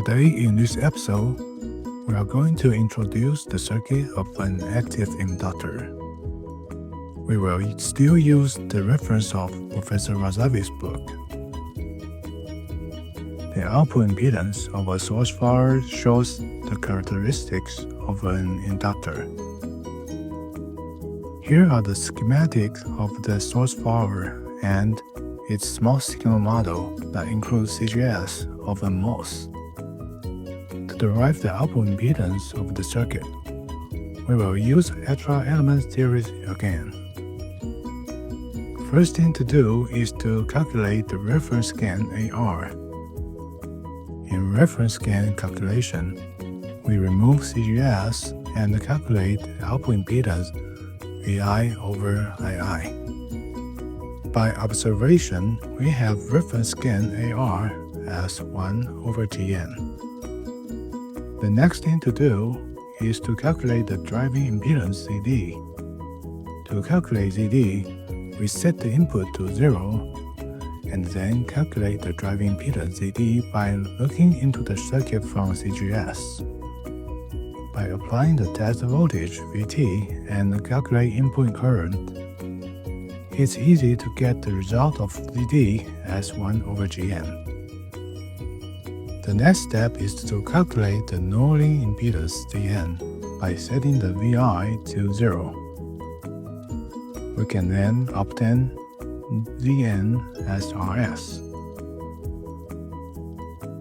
Today in this episode, we are going to introduce the circuit of an active inductor. We will still use the reference of Professor Razavi's book. The output impedance of a source power shows the characteristics of an inductor. Here are the schematics of the source power and its small signal model that includes CGS of a MOS. To derive the output impedance of the circuit, we will use extra element theory again. First thing to do is to calculate the reference gain AR. In reference gain calculation, we remove CGS and calculate the output impedance VI over II. By observation, we have reference gain AR as 1 over Gn. The next thing to do is to calculate the driving impedance ZD. To calculate ZD, we set the input to 0 and then calculate the driving impedance ZD by looking into the circuit from CGS. By applying the test voltage Vt and calculate input current, it's easy to get the result of ZD as 1 over Gn. The next step is to calculate the no-link impedance Zn by setting the Vi to 0. We can then obtain Zn as Rs.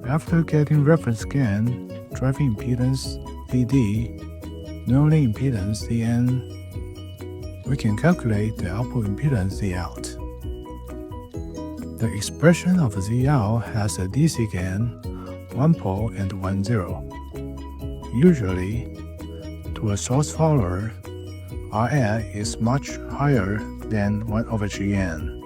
After getting reference gain, driving impedance Vd, no-link impedance Zn, we can calculate the output impedance Zout. The expression of Zout has a DC gain, 1 pole and 1 0. Usually, to a source follower, Rn is much higher than 1 over Gn.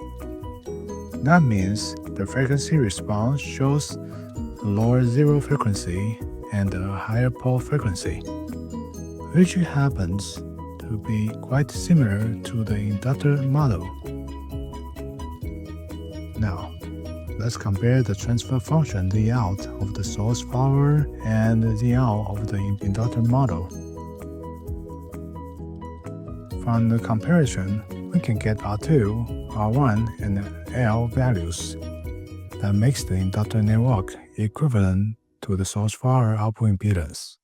That means the frequency response shows a lower zero frequency and a higher pole frequency, which happens to be quite similar to the inductor model. Now, let's compare the transfer function Zout of the source power and Zout of the inductor model. From the comparison, we can get R2, R1, and L values that makes the inductor network equivalent to the source power output impedance.